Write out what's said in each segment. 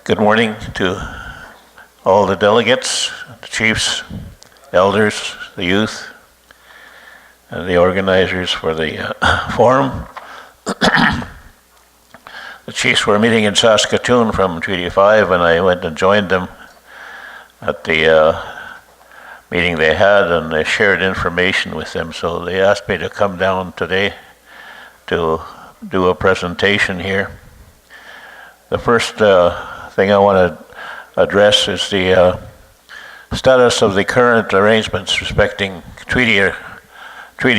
Good morning to all the delegates, the chiefs, elders, the youth, and the organizers for the forum. The chiefs were meeting in Saskatoon from Treaty 5, and I went and joined them at the meeting they had, and I shared information with them. So they asked me to come down today to do a presentation here. The first thing I want to address is the status of the current arrangements respecting treaty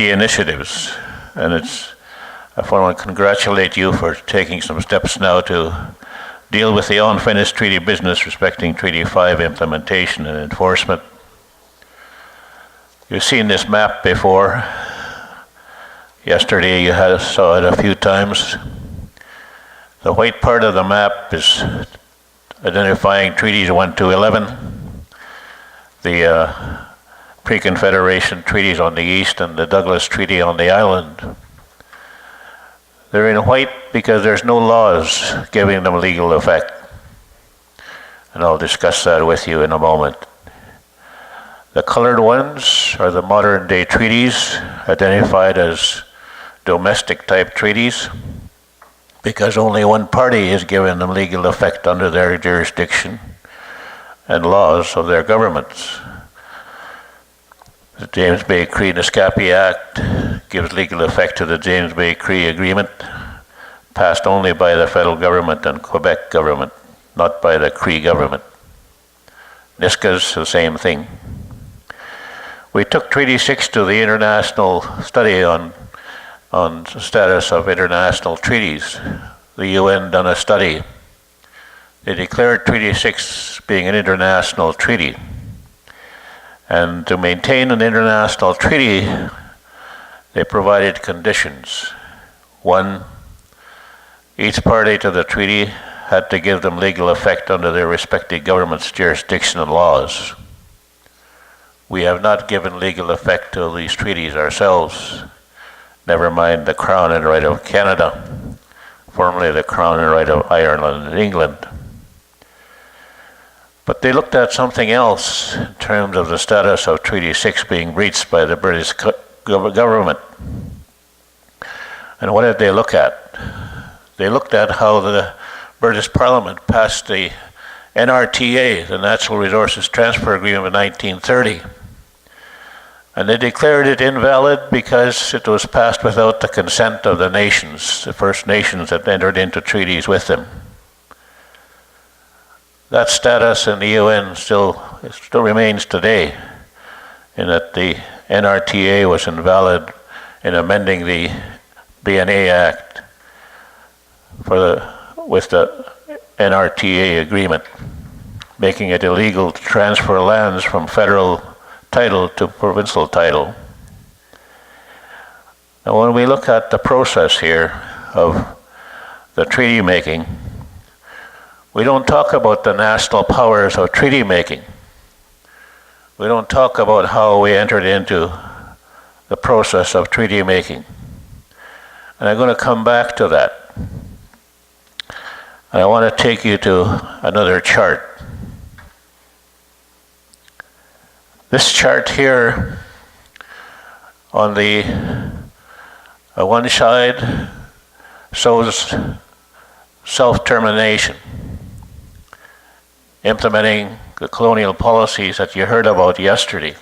initiatives, and I want to congratulate you for taking some steps now to deal with the unfinished treaty business respecting Treaty 5 implementation and enforcement. You've seen this map before. Yesterday you saw it a few times. The white part of the map is identifying treaties 1 to 11, the pre-Confederation treaties on the east and the Douglas Treaty on the island. They're in white because there's no laws giving them legal effect, and I'll discuss that with you in a moment. The colored ones are the modern day treaties identified as domestic type treaties because only one party is given them legal effect under their jurisdiction and laws of their governments. The James Bay Cree-Nescapi Act gives legal effect to the James Bay Cree Agreement, passed only by the federal government and Quebec government, not by the Cree government. Nisga's the same thing. We took Treaty 6 to the international study on the status of international treaties. The UN done a study. They declared Treaty 6 being an international treaty. And to maintain an international treaty, they provided conditions. One, each party to the treaty had to give them legal effect under their respective government's jurisdiction and laws. We have not given legal effect to these treaties ourselves, never mind the Crown and Right of Canada, formerly the Crown and Right of Ireland and England. But they looked at something else in terms of the status of Treaty 6 being breached by the British government. And what did they look at? They looked at how the British Parliament passed the NRTA, the Natural Resources Transfer Agreement of 1930. And they declared it invalid because it was passed without the consent of the nations, the First Nations that entered into treaties with them. That status in the UN still remains today, in that the NRTA was invalid in amending the BNA Act with the NRTA agreement, making it illegal to transfer lands from federal title to provincial title. Now when we look at the process here of the treaty making, we don't talk about the national powers of treaty making. We don't talk about how we entered into the process of treaty making. And I'm going to come back to that. And I want to take you to another chart. This chart here on the one side shows self-termination, implementing the colonial policies that you heard about yesterday.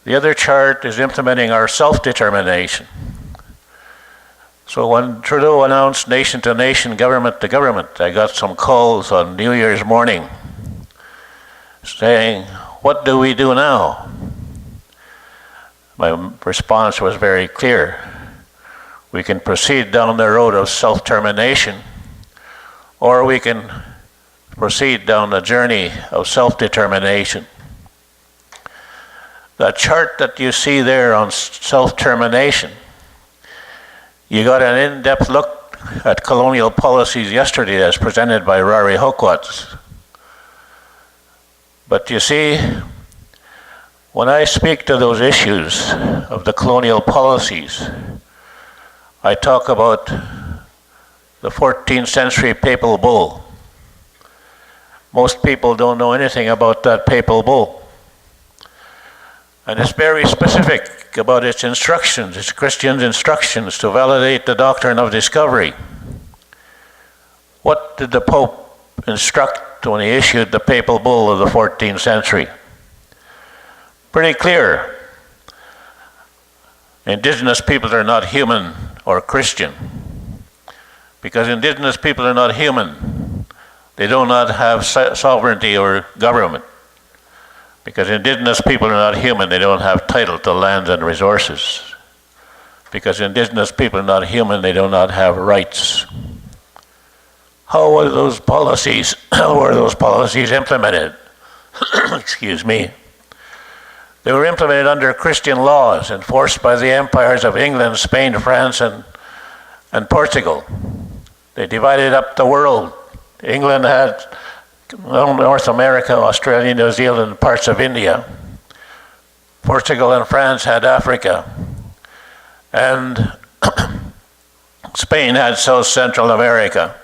The other chart is implementing our self-determination. So when Trudeau announced nation to nation, government to government, I got some calls on New Year's morning saying, "What do we do now?" My response was very clear. We can proceed down the road of self-termination, or we can proceed down the journey of self-determination. The chart that you see there on self-termination, you got an in-depth look at colonial policies yesterday as presented by Rari Hokwats. But you see, when I speak to those issues of the colonial policies, I talk about the 14th century papal bull Most people don't know anything about that papal bull. And it's very specific about its instructions, its Christian instructions to validate the doctrine of discovery. What did the Pope instruct when he issued the papal bull of the 14th century? Pretty clear. Indigenous peoples are not human or Christian. Because indigenous people are not human, they do not have sovereignty or government. Because indigenous people are not human, they don't have title to lands and resources. Because indigenous people are not human, they do not have rights. How were those policies implemented? Excuse me. They were implemented under Christian laws enforced by the empires of England, Spain, France, and Portugal. They divided up the world. England had North America, Australia, New Zealand, parts of India. Portugal and France had Africa. And Spain had South Central America.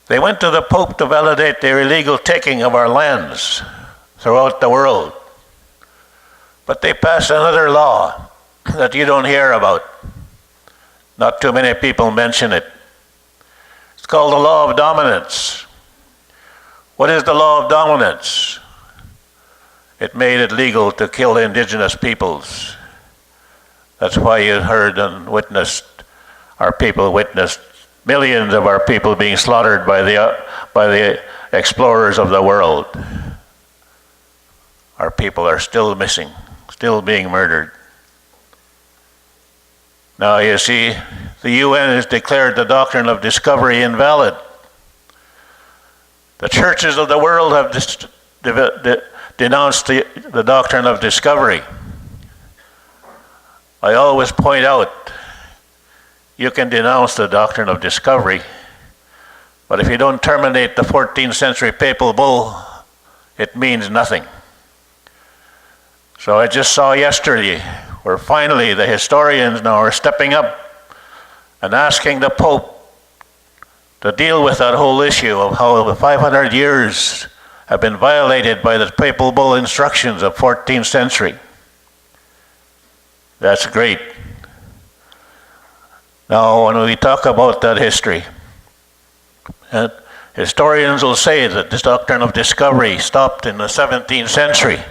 They went to the Pope to validate their illegal taking of our lands throughout the world. But they passed another law that you don't hear about. Not too many people mention it. It's called the law of dominance. What is the law of dominance? It made it legal to kill indigenous peoples. That's why you heard and witnessed, millions of our people being slaughtered by the explorers of the world. Our people are still missing, still being murdered. Now you see, the UN has declared the doctrine of discovery invalid. The churches of the world have denounced the doctrine of discovery. I always point out, you can denounce the doctrine of discovery, but if you don't terminate the 14th century papal bull, it means nothing. So I just saw yesterday where finally the historians now are stepping up and asking the Pope to deal with that whole issue of how the 500 years have been violated by the papal bull instructions of 14th century. That's great. Now, when we talk about that history, historians will say that this doctrine of discovery stopped in the 17th century,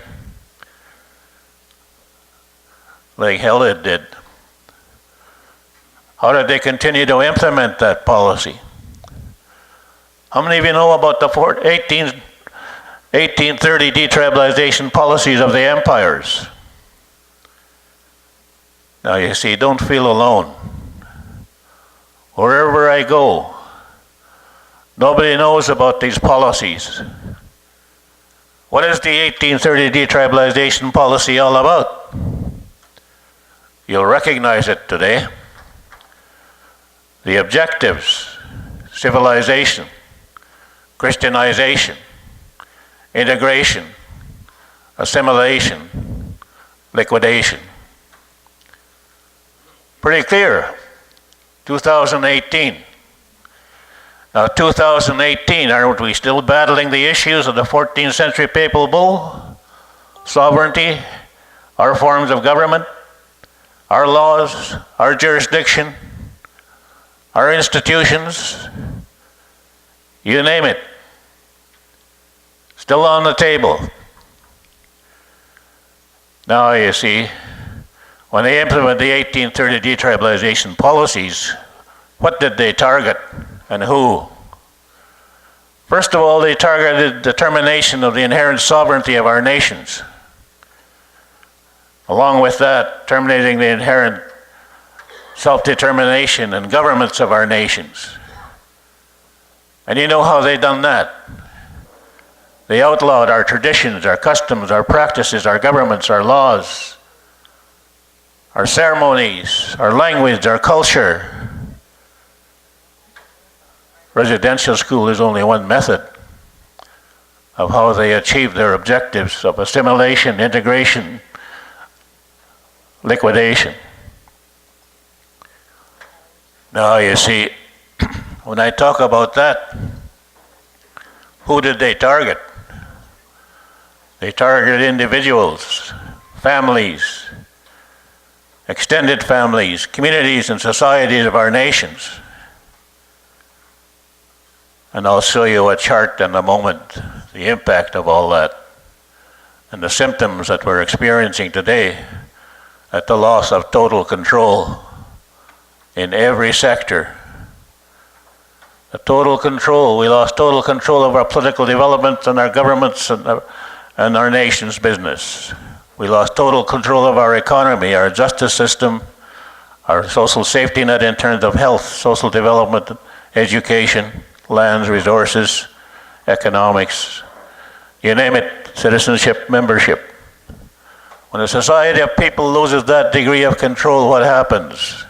like hell it did. How did they continue to implement that policy? How many of you know about the 1830 detribalization policies of the empires? Now you see, don't feel alone. Wherever I go, nobody knows about these policies. What is the 1830 detribalization policy all about? You'll recognize it today. The objectives: civilization, Christianization, integration, assimilation, liquidation. Pretty clear. 2018. Now 2018, aren't we still battling the issues of the 14th century papal bull? Sovereignty, our forms of government, our laws, our jurisdiction, our institutions, you name it. Still on the table. Now you see, when they implemented the 1830 detribalization policies, what did they target and who? First of all, they targeted the termination of the inherent sovereignty of our nations. Along with that, terminating the inherent self-determination and governments of our nations. And you know how they done that? They outlawed our traditions, our customs, our practices, our governments, our laws, our ceremonies, our language, our culture. Residential school is only one method of how they achieve their objectives of assimilation, integration, liquidation. Now you see, when I talk about that, Who did they target? They targeted individuals, families, extended families, communities and societies of our nations. And I'll show you a chart in a moment, the impact of all that, and the symptoms that we're experiencing today at the loss of total control in every sector. The total control, we lost total control of our political development and our governments and our nation's business. We lost total control of our economy, our justice system, our social safety net in terms of health, social development, education, lands, resources, economics, you name it, citizenship, membership. When a society of people loses that degree of control, what happens?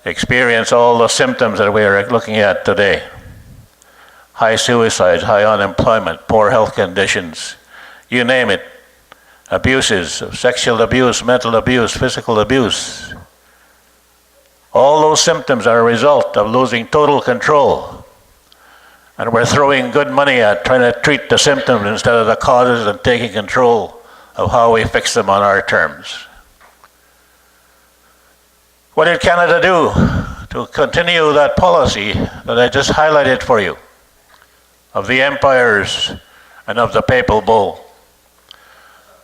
Experience all the symptoms that we are looking at today. High suicides, high unemployment, poor health conditions, you name it. Abuses, sexual abuse, mental abuse, physical abuse. All those symptoms are a result of losing total control. And we're throwing good money at trying to treat the symptoms instead of the causes and taking control of how we fix them on our terms. What did Canada do to continue that policy that I just highlighted for you, of the empires and of the papal bull?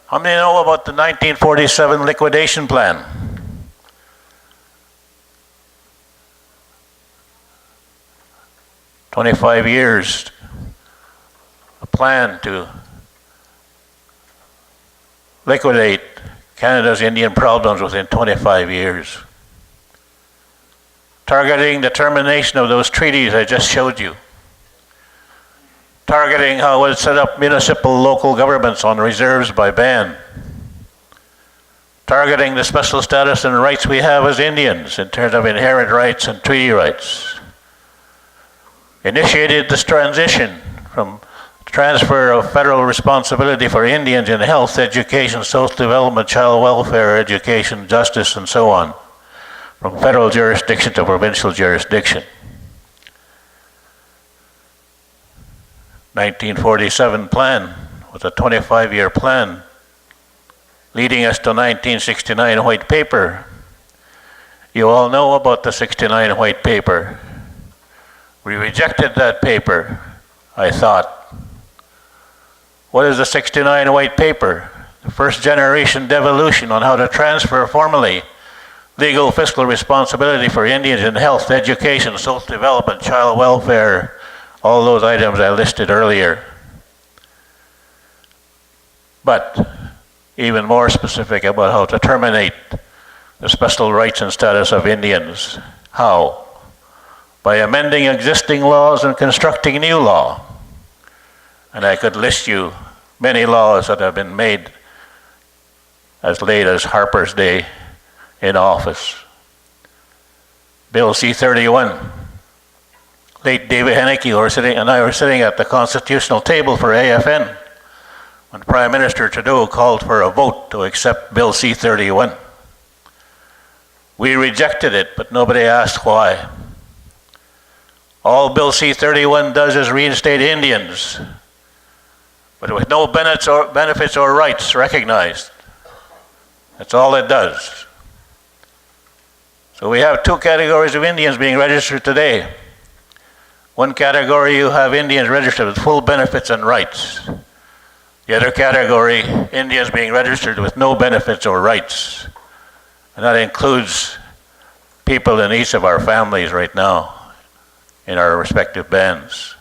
How many know about the 1947 liquidation plan? "25 years, a plan to liquidate Canada's Indian problems within 25 years. Targeting the termination of those treaties I just showed you. Targeting how it set up municipal local governments on reserves by ban. Targeting the special status and rights we have as Indians in terms of inherent rights and treaty rights. Initiated this transition from transfer of federal responsibility for Indians in health, education, social development, child welfare, education, justice, and so on, from federal jurisdiction to provincial jurisdiction. 1947 plan was a 25-year plan, leading us to 1969 White Paper. You all know about the 69 White Paper. We rejected that paper, I thought. What is the 69 White Paper? The first generation devolution on how to transfer formally legal fiscal responsibility for Indians in health, education, social development, child welfare, all those items I listed earlier. But even more specific about how to terminate the special rights and status of Indians. How? By amending existing laws and constructing new law. And I could list you many laws that have been made as late as Harper's Day in office. Bill C-31. Late David Henneke and I were sitting at the constitutional table for AFN when Prime Minister Trudeau called for a vote to accept Bill C-31. We rejected it, but nobody asked why. All Bill C-31 does is reinstate Indians, but with no benefits or rights recognized. That's all it does. So we have two categories of Indians being registered today. One category, you have Indians registered with full benefits and rights. The other category, Indians being registered with no benefits or rights. And that includes people in each of our families right now in our respective bands.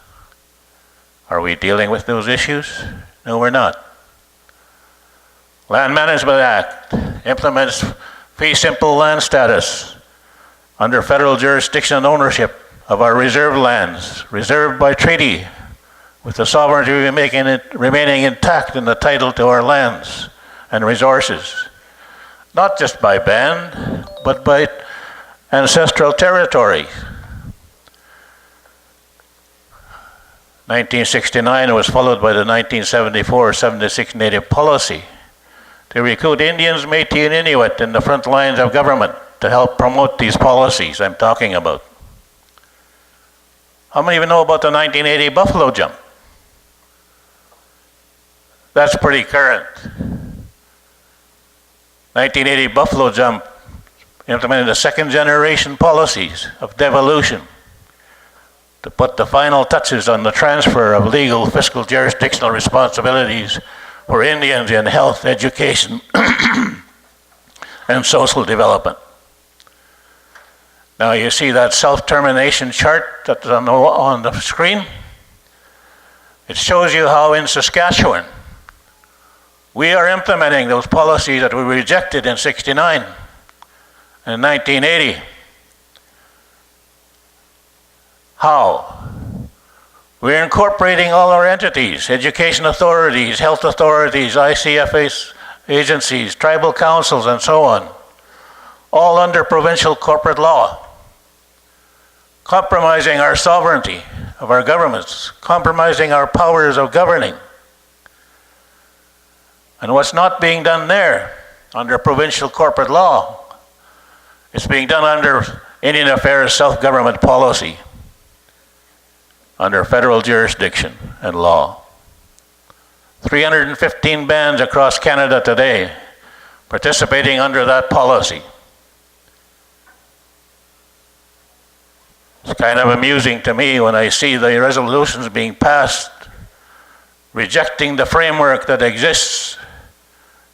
Are we dealing with those issues? No, we're not. Land Management Act implements fee simple land status under federal jurisdiction and ownership of our reserved lands, reserved by treaty, with the sovereignty remaining intact in the title to our lands and resources, not just by ban, but by ancestral territory. 1969 was followed by the 1974-76 Native Policy to recruit Indians, Métis, and Inuit in the front lines of government to help promote these policies I'm talking about. How many of you know about the 1980 Buffalo Jump? That's pretty current. 1980 Buffalo Jump implemented the second generation policies of devolution to put the final touches on the transfer of legal fiscal jurisdictional responsibilities for Indians in health, education, and social development. Now you see that self-termination chart that's on the screen? It shows you how in Saskatchewan we are implementing those policies that we rejected in '69 and 1980. How? We're incorporating all our entities, education authorities, health authorities, ICFA agencies, tribal councils, and so on, all under provincial corporate law, compromising our sovereignty of our governments, compromising our powers of governing. And what's not being done there under provincial corporate law, it's being done under Indian Affairs self-government policy, under federal jurisdiction and law. 315 bands across Canada today participating under that policy. It's kind of amusing to me when I see the resolutions being passed rejecting the framework that exists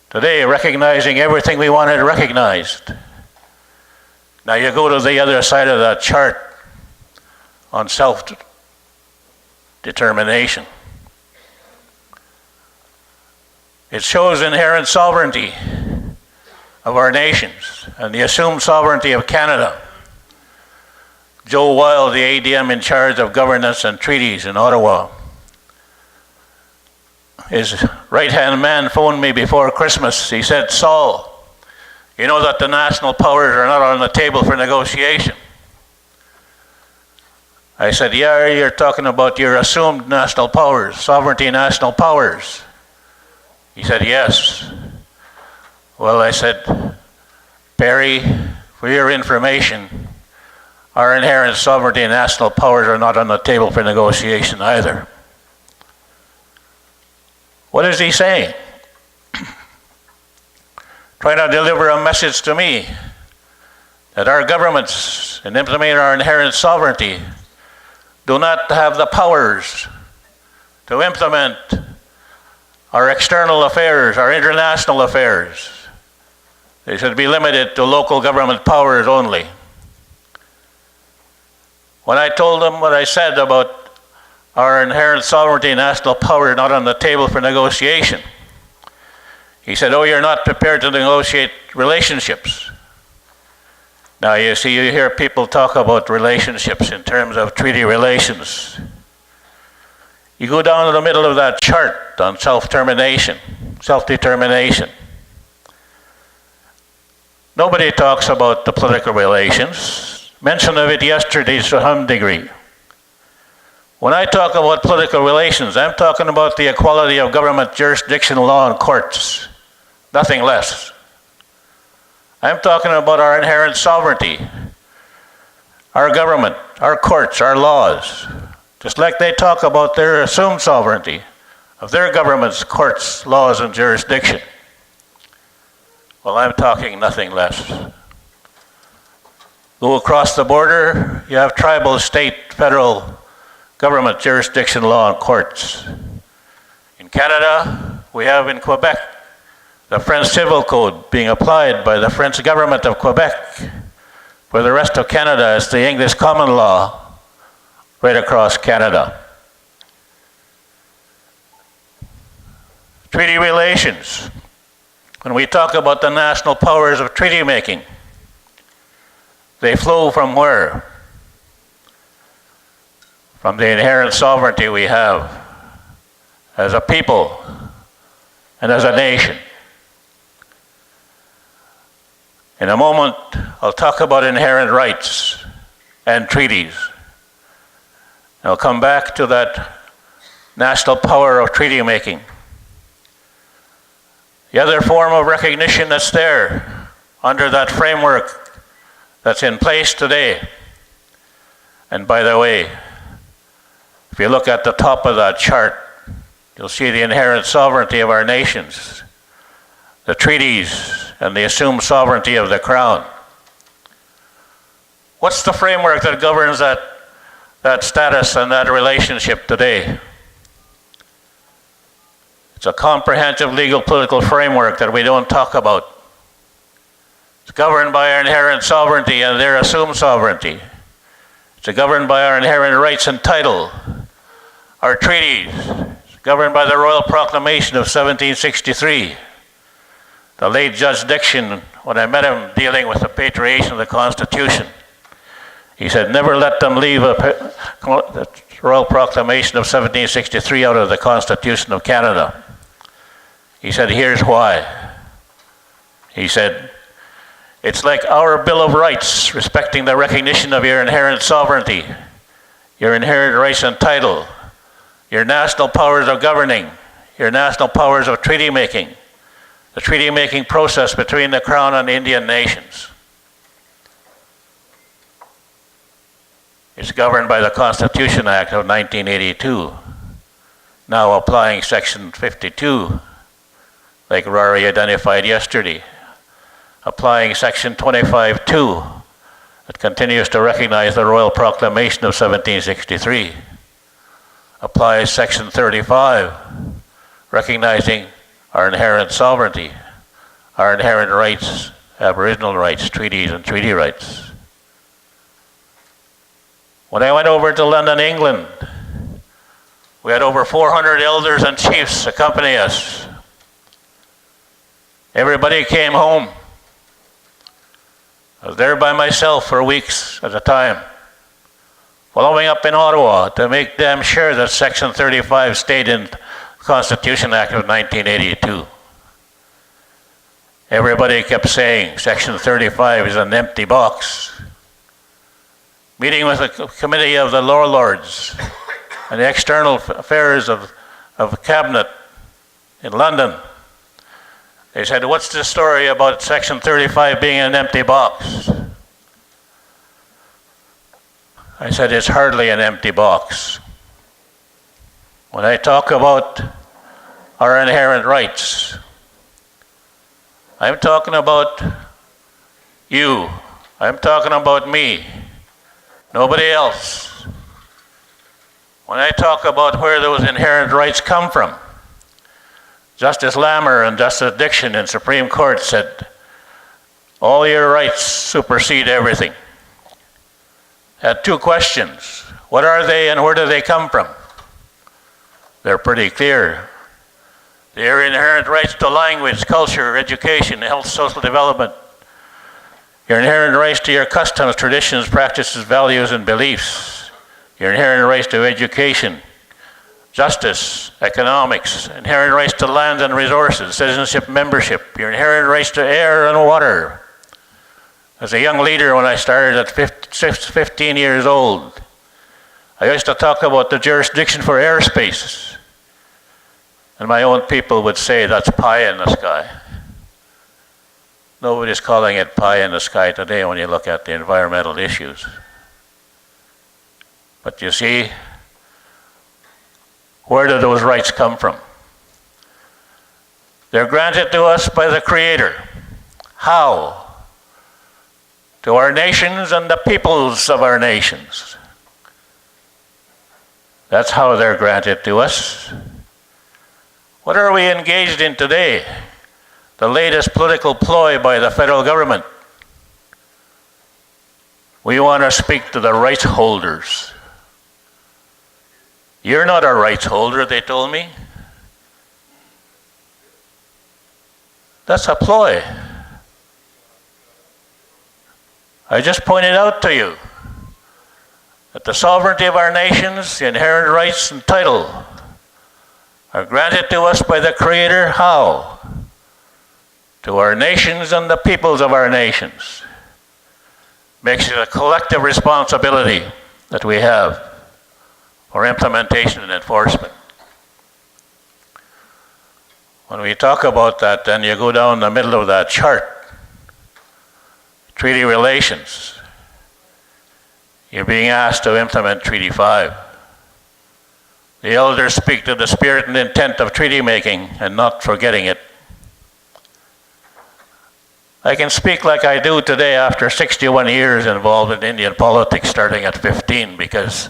today, recognizing everything we wanted recognized. Now you go to the other side of that chart on self-determination. It shows inherent sovereignty of our nations and the assumed sovereignty of Canada. Joe Wild, the ADM in charge of governance and treaties in Ottawa, his right-hand man phoned me before Christmas. He said, "Saul, you know that the national powers are not on the table for negotiation." I said, "Yeah, you're talking about your assumed national powers, sovereignty national powers." He said, "Yes." Well, I said, "Perry, for your information, our inherent sovereignty and national powers are not on the table for negotiation either." What is he saying? Trying to deliver a message to me that our governments, in implementing our inherent sovereignty, do not have the powers to implement our external affairs, our international affairs. They should be limited to local government powers only. When I told him what I said about our inherent sovereignty and national power not on the table for negotiation, he said, "Oh, you're not prepared to negotiate relationships." Now you see, you hear people talk about relationships in terms of treaty relations. You go down to the middle of that chart on self-determination. Nobody talks about the political relations. Mention of it yesterday to some degree. When I talk about political relations, I'm talking about the equality of government, jurisdiction, law, and courts. Nothing less. I'm talking about our inherent sovereignty, our government, our courts, our laws. Just like they talk about their assumed sovereignty of their governments, courts, laws, and jurisdiction. Well, I'm talking nothing less. Go across the border, you have tribal, state, federal government, jurisdiction, law, and courts. In Canada, we have in Quebec the French Civil Code being applied by the French government of Quebec. For the rest of Canada, it's the English common law right across Canada. Treaty relations. When we talk about the national powers of treaty making, they flow from where? From the inherent sovereignty we have as a people and as a nation. In a moment, I'll talk about inherent rights and treaties. I'll come back to that national power of treaty making. The other form of recognition that's there under that framework that's in place today. And by the way, if you look at the top of that chart, you'll see the inherent sovereignty of our nations, the treaties, and the assumed sovereignty of the Crown. What's the framework that governs that status and that relationship today? It's a comprehensive legal political framework that we don't talk about. It's governed by our inherent sovereignty and their assumed sovereignty. It's governed by our inherent rights and title, our treaties. It's governed by the Royal Proclamation of 1763. The late Judge Dixon, when I met him dealing with the patriation of the Constitution, he said, never let them leave the Royal Proclamation of 1763 out of the Constitution of Canada. He said, here's why. He said, it's like our Bill of Rights, respecting the recognition of your inherent sovereignty, your inherent rights and title, your national powers of governing, your national powers of treaty making, the treaty making process between the Crown and Indian nations. It's governed by the Constitution Act of 1982, now applying Section 52, like Rory identified yesterday, applying Section 25(2) that continues to recognize the Royal Proclamation of 1763, applies Section 35, recognizing our inherent sovereignty, our inherent rights, Aboriginal rights, treaties and treaty rights. When I went over to London, England, we had over 400 elders and chiefs accompany us. Everybody came home. I was there by myself for weeks at a time, following up in Ottawa to make damn sure that Section 35 stayed in the Constitution Act of 1982. Everybody kept saying Section 35 is an empty box. Meeting with the Committee of the Lower Lords and the External Affairs of Cabinet in London, they said, what's the story about Section 35 being an empty box? I said, it's hardly an empty box. When I talk about our inherent rights, I'm talking about you. I'm talking about me. Nobody else. When I talk about where those inherent rights come from, Justice Lammer and Justice Dixon in Supreme Court said, all your rights supersede everything. Had two questions. What are they and where do they come from? They're pretty clear. Their inherent rights to language, culture, education, health, social development. Your inherent rights to your customs, traditions, practices, values, and beliefs. Your inherent rights to education, justice, economics, inherent rights to land and resources, citizenship, membership, your inherent rights to air and water. As a young leader, when I started at 15 years old, I used to talk about the jurisdiction for airspace. And my own people would say, that's pie in the sky. Nobody's calling it pie in the sky today when you look at the environmental issues. But you see, where do those rights come from? They're granted to us by the Creator. How? To our nations and the peoples of our nations. That's how they're granted to us. What are we engaged in today? The latest political ploy by the federal government. We want to speak to the rights holders. You're not a rights holder, they told me. That's a ploy. I just pointed out to you that the sovereignty of our nations, the inherent rights and title, are granted to us by the Creator. How? To our nations and the peoples of our nations. Makes it a collective responsibility that we have for implementation and enforcement. When we talk about that, then you go down the middle of that chart, treaty relations. You're being asked to implement Treaty 5. The elders speak to the spirit and intent of treaty making and not forgetting it. I can speak like I do today after 61 years involved in Indian politics, starting at 15, because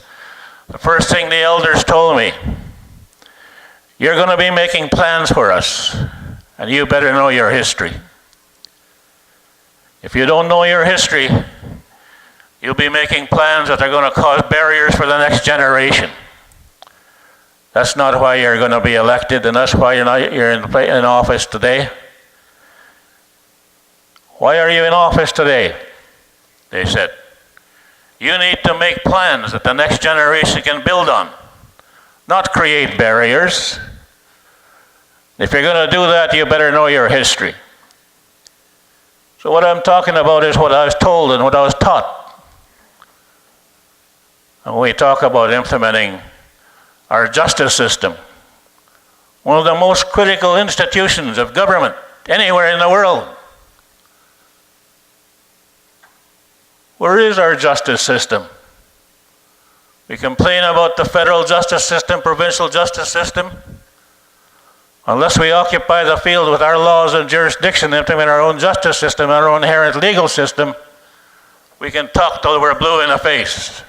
the first thing the elders told me, you're going to be making plans for us, and you better know your history. If you don't know your history, you'll be making plans that are going to cause barriers for the next generation. That's not why you're going to be elected, and that's why you're in office today. Why are you in office today? They said, you need to make plans that the next generation can build on, not create barriers. If you're going to do that, you better know your history. So what I'm talking about is what I was told and what I was taught. And when we talk about implementing our justice system, one of the most critical institutions of government anywhere in the world. Where is our justice system? We complain about the federal justice system, provincial justice system. Unless we occupy the field with our laws and jurisdiction, implement our own justice system, our own inherent legal system, we can talk till we're blue in the face.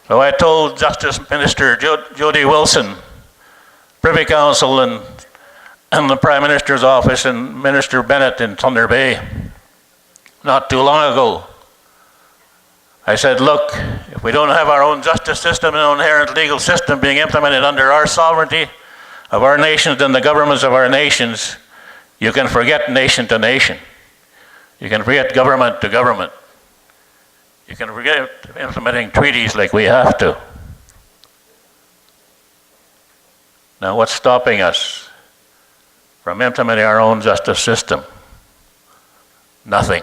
So I told Justice Minister Jody Wilson, Privy Council, and the Prime Minister's office, and Minister Bennett in Thunder Bay, not too long ago. I said, look, if we don't have our own justice system and own inherent legal system being implemented under our sovereignty of our nations and the governments of our nations, you can forget nation to nation. You can forget government to government. You can forget implementing treaties like we have to. Now, what's stopping us from implementing our own justice system? Nothing.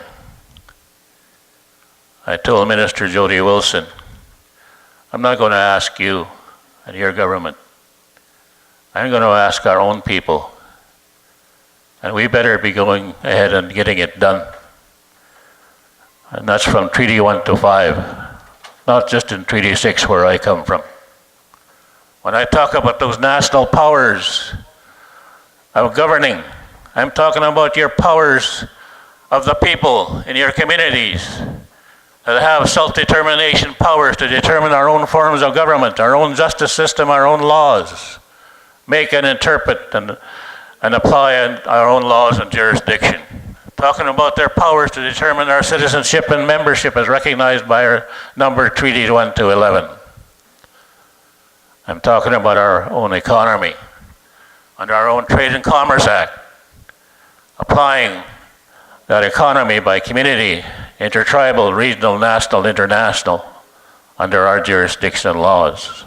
I told Minister Jody Wilson, I'm not going to ask you and your government. I'm going to ask our own people. And we better be going ahead and getting it done. And that's from Treaty 1 to 5, not just in Treaty 6 where I come from. When I talk about those national powers of governing, I'm talking about your powers of the people in your communities that have self-determination powers to determine our own forms of government, our own justice system, our own laws, make and interpret and apply our own laws and jurisdiction. Talking about their powers to determine our citizenship and membership as recognized by our number treaties 1 to 11. I'm talking about our own economy, under our own Trade and Commerce Act, applying that economy by community, intertribal, regional, national, international, under our jurisdiction and laws.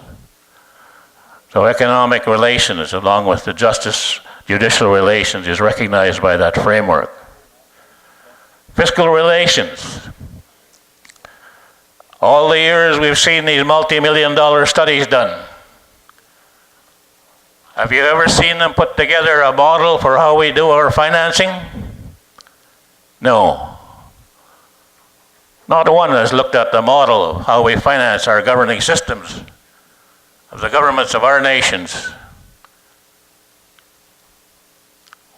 So economic relations, along with the justice, judicial relations, is recognized by that framework. Fiscal relations. All the years we've seen these multi-million-dollar studies done. Have you ever seen them put together a model for how we do our financing? No. Not one has looked at the model of how we finance our governing systems of the governments of our nations.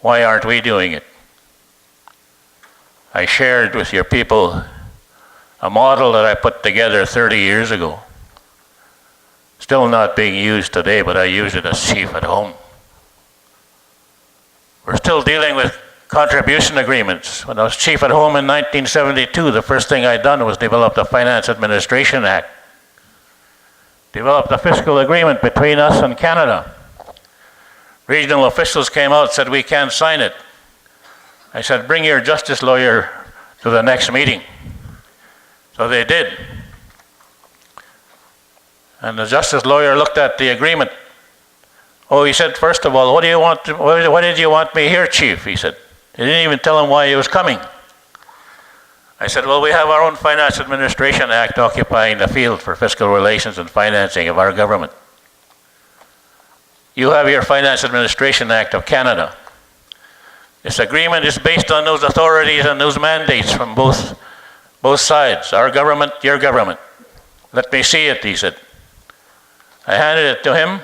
Why aren't we doing it? I shared with your people a model that I put together 30 years ago. Still not being used today, but I use it as chief at home. We're still dealing with contribution agreements. When I was chief at home in 1972, the first thing I'd done was develop the Finance Administration Act. Developed a fiscal agreement between us and Canada. Regional officials came out and said, we can't sign it. I said, bring your justice lawyer to the next meeting. So they did. And the justice lawyer looked at the agreement. Oh, he said, first of all, why did you want me here, chief? He said. He didn't even tell him why he was coming. I said, well, we have our own Finance Administration Act occupying the field for fiscal relations and financing of our government. You have your Finance Administration Act of Canada. This agreement is based on those authorities and those mandates from both sides, our government, your government. Let me see it, he said. I handed it to him.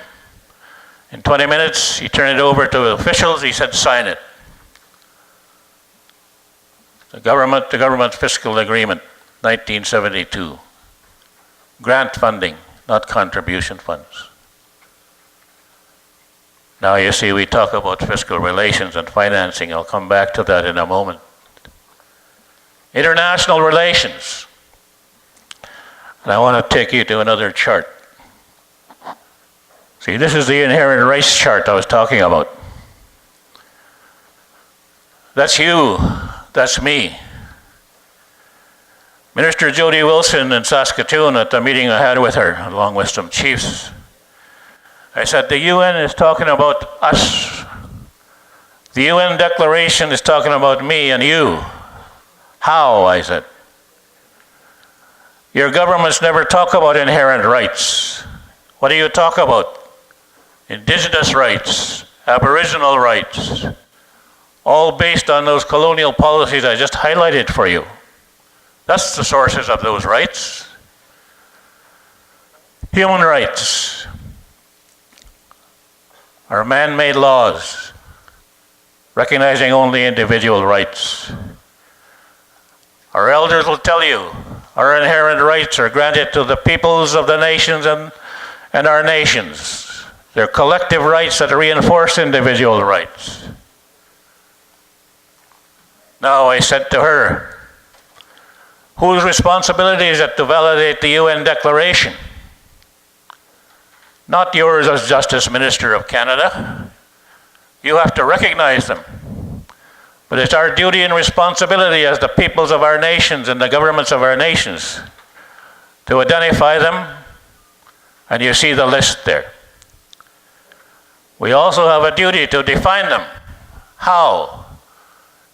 In 20 minutes, he turned it over to officials. He said, sign it. The government fiscal agreement, 1972. Grant funding, not contribution funds. Now you see, we talk about fiscal relations and financing. I'll come back to that in a moment. International relations. And I want to take you to another chart. See, this is the inherent rights chart I was talking about. That's you. That's me. Minister Jody Wilson in Saskatoon at the meeting I had with her, along with some chiefs, I said, the UN is talking about us. The UN declaration is talking about me and you. How? I said. Your governments never talk about inherent rights. What do you talk about? Indigenous rights, Aboriginal rights, all based on those colonial policies I just highlighted for you. That's the sources of those rights. Human rights are man-made laws, recognizing only individual rights. Our elders will tell you our inherent rights are granted to the peoples of the nations and our nations. They're collective rights that reinforce individual rights. Now I said to her, whose responsibility is it to validate the UN Declaration? Not yours as Justice Minister of Canada. You have to recognize them. But it's our duty and responsibility as the peoples of our nations and the governments of our nations to identify them, and you see the list there. We also have a duty to define them. How?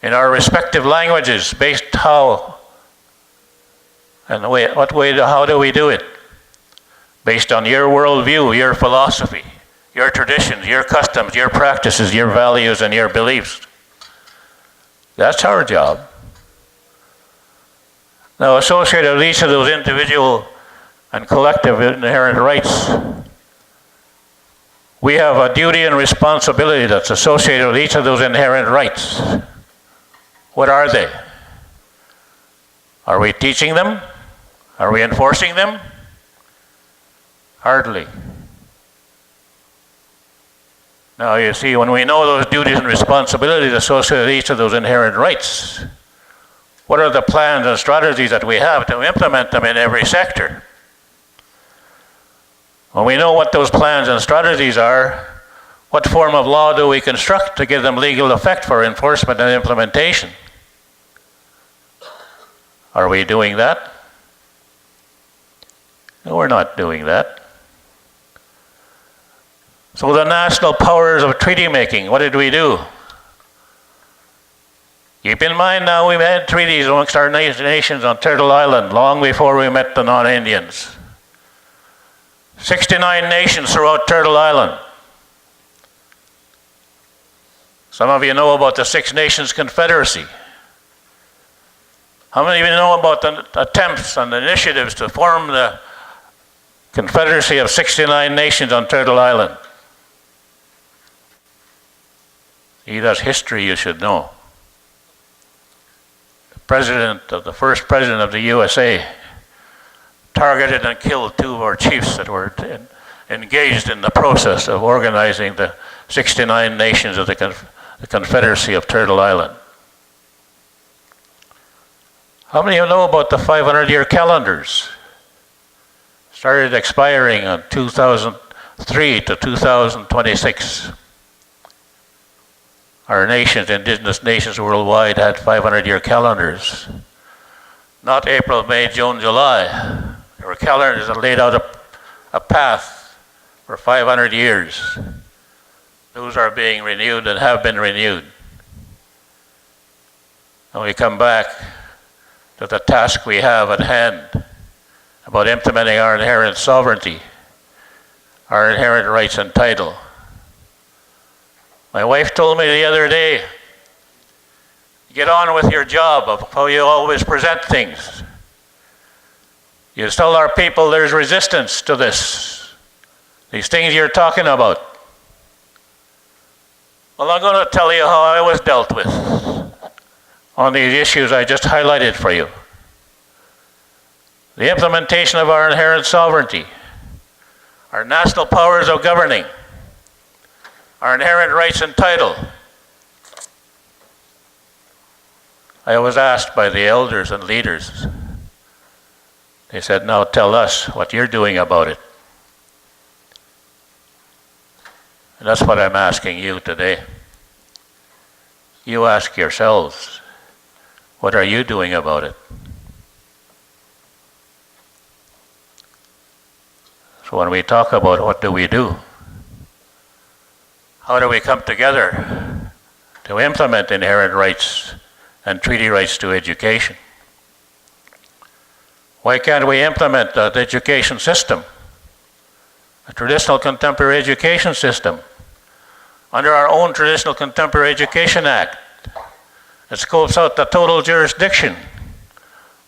In our respective languages, based how, and how do we do it? Based on your worldview, your philosophy, your traditions, your customs, your practices, your values, and your beliefs. That's our job. Now, associated with each of those individual and collective inherent rights, we have a duty and responsibility that's associated with each of those inherent rights. What are they? Are we teaching them? Are we enforcing them? Hardly. Now you see, when we know those duties and responsibilities associated with each of those inherent rights, what are the plans and strategies that we have to implement them in every sector? When we know what those plans and strategies are, what form of law do we construct to give them legal effect for enforcement and implementation? Are we doing that? No, we're not doing that. So the national powers of treaty making, what did we do? Keep in mind now, we've had treaties amongst our nations on Turtle Island long before we met the non-Indians. 69 nations throughout Turtle Island. Some of you know about the Six Nations Confederacy. How many of you know about the attempts and initiatives to form the Confederacy of 69 nations on Turtle Island? See, that's history you should know. The first president of the USA targeted and killed two of our chiefs that were engaged in the process of organizing the 69 nations of the Confederacy of Turtle Island. How many of you know about the 500-year calendars? Started expiring on 2003 to 2026. Our nations, indigenous nations worldwide, had 500-year calendars. Not April, May, June, July. There were calendars that laid out a path for 500 years. Those are being renewed and have been renewed. And we come back to the task we have at hand about implementing our inherent sovereignty, our inherent rights and title. My wife told me the other day, get on with your job of how you always present things. You tell our people there's resistance to this. These things you're talking about. Well, I'm going to tell you how I was dealt with on these issues I just highlighted for you. The implementation of our inherent sovereignty, our national powers of governing, our inherent rights and title. I was asked by the elders and leaders. They said, now tell us what you're doing about it. And that's what I'm asking you today. You ask yourselves, what are you doing about it? So when we talk about what do we do, how do we come together to implement inherent rights and treaty rights to education? Why can't we implement that education system, a traditional contemporary education system, under our own Traditional Contemporary Education Act that scopes out the total jurisdiction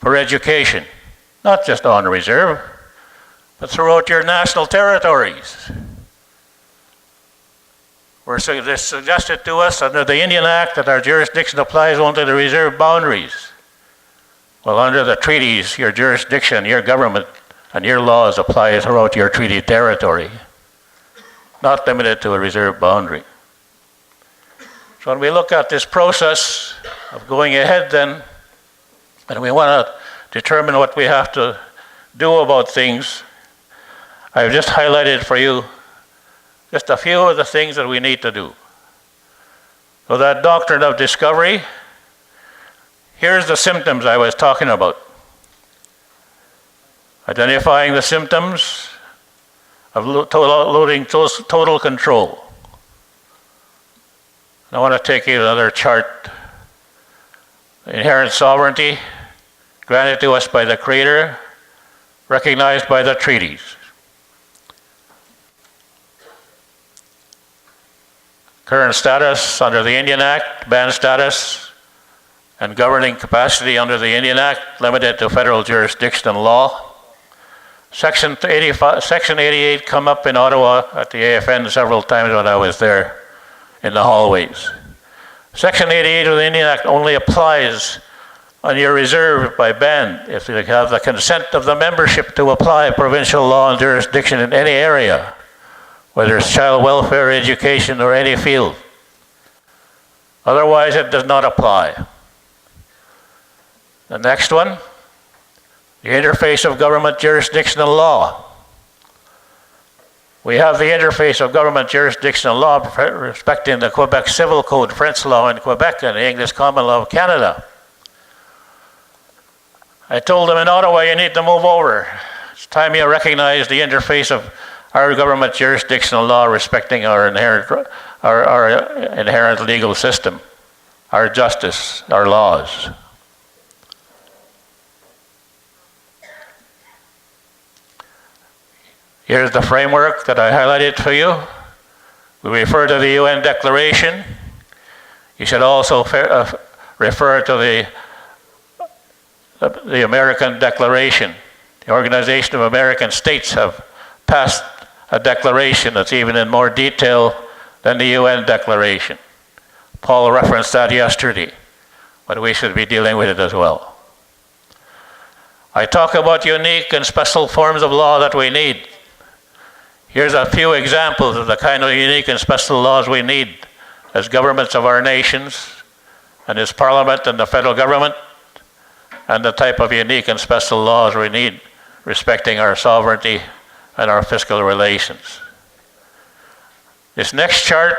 for education, not just on reserve, but throughout your national territories? We're suggested to us under the Indian Act that our jurisdiction applies only to the reserve boundaries. Well, under the treaties, your jurisdiction, your government, and your laws apply throughout your treaty territory, not limited to a reserve boundary. So when we look at this process of going ahead then, and we want to determine what we have to do about things, I've just highlighted for you just a few of the things that we need to do. So that doctrine of discovery, here's the symptoms I was talking about. Identifying the symptoms of losing total control. I want to take you to another chart. Inherent sovereignty, granted to us by the Creator, recognized by the treaties. Current status under the Indian Act, band status, and governing capacity under the Indian Act, limited to federal jurisdiction and law. Section 88 come up in Ottawa at the AFN several times when I was there in the hallways. Section 88 of the Indian Act only applies on your reserve by band if you have the consent of the membership to apply provincial law and jurisdiction in any area, whether it's child welfare, education, or any field. Otherwise, it does not apply. The next one, the interface of government, jurisdiction, and law. We have the interface of government, jurisdiction, and law respecting the Quebec Civil Code, French law in Quebec, and the English Common Law of Canada. I told them in Ottawa, you need to move over. It's time you recognize the interface of our government, jurisdiction, and law respecting our inherent legal system, our justice, our laws. Here's the framework that I highlighted for you. We refer to the UN Declaration. You should also refer to the American Declaration. The Organization of American States have passed a declaration that's even in more detail than the UN Declaration. Paul referenced that yesterday, but we should be dealing with it as well. I talk about unique and special forms of law that we need. Here's a few examples of the kind of unique and special laws we need as governments of our nations, and as Parliament and the federal government, and the type of unique and special laws we need respecting our sovereignty and our fiscal relations. This next chart,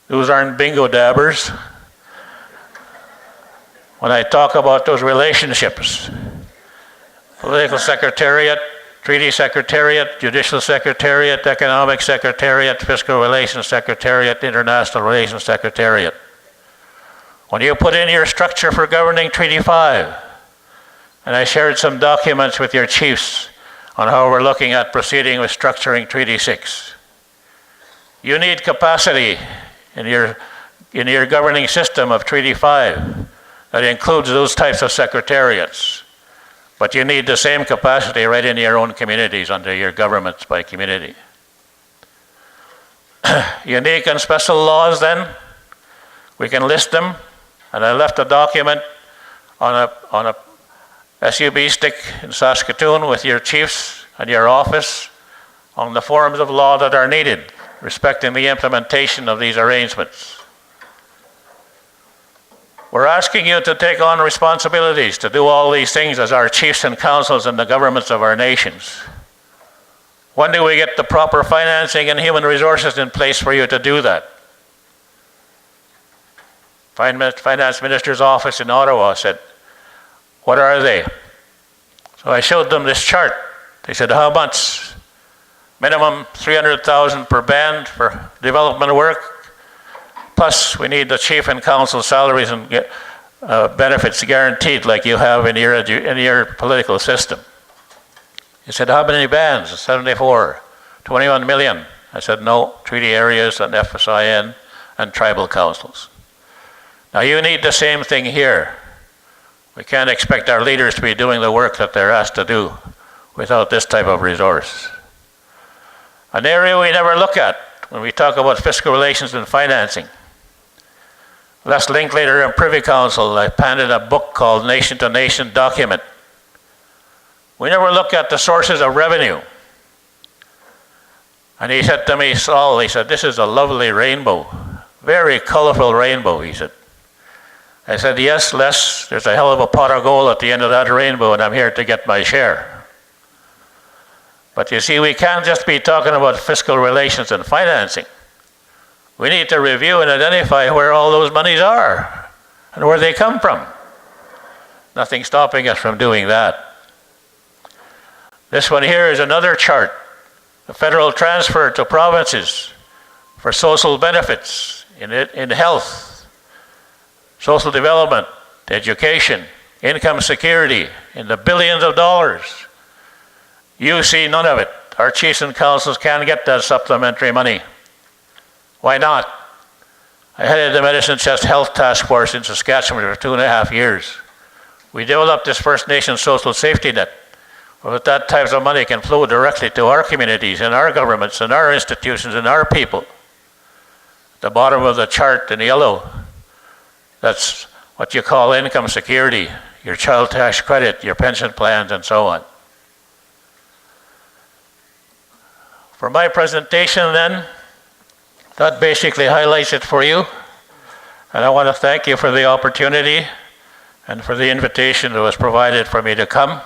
those aren't bingo dabbers. When I talk about those relationships, political secretariat, treaty secretariat, judicial secretariat, economic secretariat, fiscal relations secretariat, international relations secretariat. When you put in your structure for governing Treaty 5, and I shared some documents with your chiefs on how we're looking at proceeding with structuring Treaty 6. You need capacity in your governing system of Treaty 5 that includes those types of secretariats. But you need the same capacity right in your own communities under your governments by community. unique and special laws then, we can list them. And I left a document on a SUB stick in Saskatoon with your chiefs and your office on the forms of law that are needed, respecting the implementation of these arrangements. We're asking you to take on responsibilities to do all these things as our chiefs and councils in the governments of our nations. When do we get the proper financing and human resources in place for you to do that? Finance Minister's office in Ottawa said, what are they? So I showed them this chart. They said, how much? Minimum $300,000 per band for development work. Plus, we need the chief and council salaries and benefits guaranteed like you have in your political system. He said, how many bands? 74, 21 million. I said, no, treaty areas and FSIN and tribal councils. Now you need the same thing here. We can't expect our leaders to be doing the work that they're asked to do without this type of resource. An area we never look at when we talk about fiscal relations and financing. Last Linklater and Privy Council, I handed a book called Nation to Nation Document. We never look at the sources of revenue. And he said to me, Saul, he said, this is a lovely rainbow. Very colorful rainbow, he said. I said, yes, Les, there's a hell of a pot of gold at the end of that rainbow, and I'm here to get my share. But you see, we can't just be talking about fiscal relations and financing. We need to review and identify where all those monies are and where they come from. Nothing stopping us from doing that. This one here is another chart, the federal transfer to provinces for social benefits in health, social development, education, income security, in the billions of dollars. You see none of it. Our chiefs and councils can't get that supplementary money. Why not? I headed the Medicine Chest Health Task Force in Saskatchewan for 2.5 years. We developed this First Nations social safety net. But that type of money can flow directly to our communities and our governments and our institutions and our people. At the bottom of the chart in yellow, that's what you call income security, your child tax credit, your pension plans, and so on. For my presentation then, that basically highlights it for you. And I want to thank you for the opportunity and for the invitation that was provided for me to come.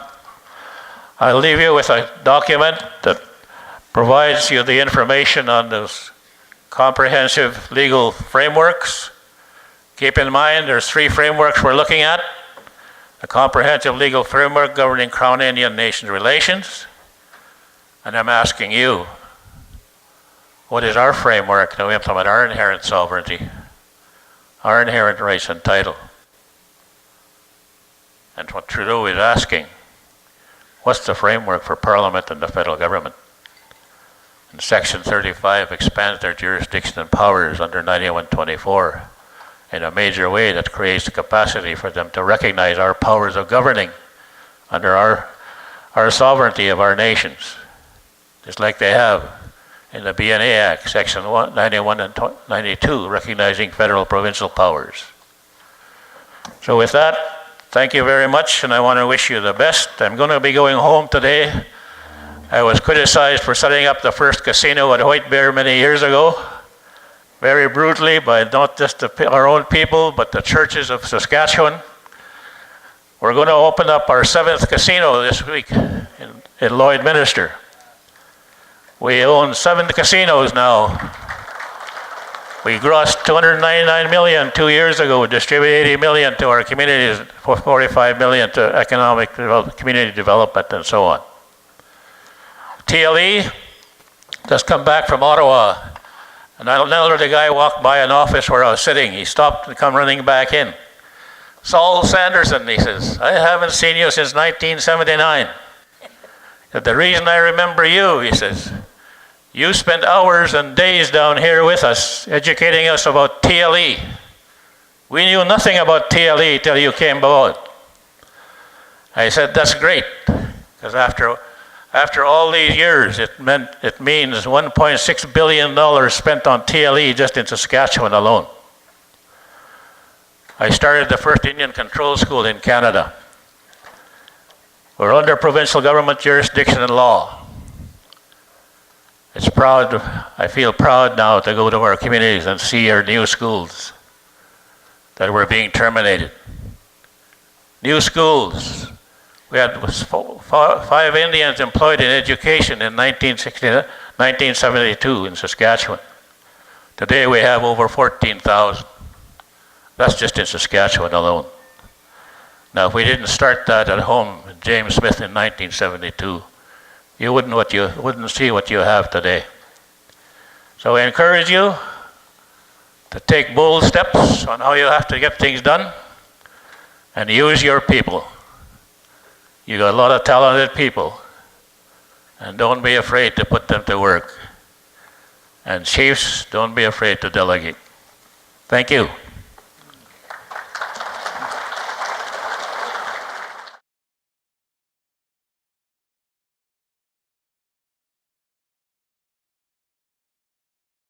I'll leave you with a document that provides you the information on those comprehensive legal frameworks. Keep in mind there's 3 frameworks we're looking at. The comprehensive legal framework governing Crown Indian Nation relations. And I'm asking you, what is our framework to implement our inherent sovereignty, our inherent rights and title? And what Trudeau is asking, what's the framework for Parliament and the federal government? And Section 35 expands their jurisdiction and powers under 9124 in a major way that creates the capacity for them to recognize our powers of governing under our sovereignty of our nations, just like they have in the BNA Act, Section 91 and 92, recognizing federal provincial powers. So with that, thank you very much, and I want to wish you the best. I'm going to be going home today. I was criticized for setting up the first casino at White Bear many years ago, very brutally by not just our own people, but the churches of Saskatchewan. We're going to open up our 7th casino this week in Lloydminster. We own 7 casinos now. We grossed $299 million 2 years ago, distributed $80 million to our communities, $45 million to economic community development, and so on. TLE just come back from Ottawa, and another guy walked by an office where I was sitting. He stopped and come running back in. Saul Sanderson, he says, I haven't seen you since 1979. But the reason I remember you, he says, you spent hours and days down here with us, educating us about TLE. We knew nothing about TLE till you came about. I said, that's great, because after After all these years, it means $1.6 billion spent on TLE just in Saskatchewan alone. I started the first Indian Control School in Canada. We're under provincial government jurisdiction and law. I feel proud now to go to our communities and see our new schools that were being terminated. New schools. We had 5 Indians employed in education in 1972 in Saskatchewan. Today we have over 14,000. That's just in Saskatchewan alone. Now, if we didn't start that at home, James Smith in 1972, you wouldn't see what you have today. So I encourage you to take bold steps on how you have to get things done and use your people. You got a lot of talented people, and don't be afraid to put them to work. And chiefs, don't be afraid to delegate. Thank you.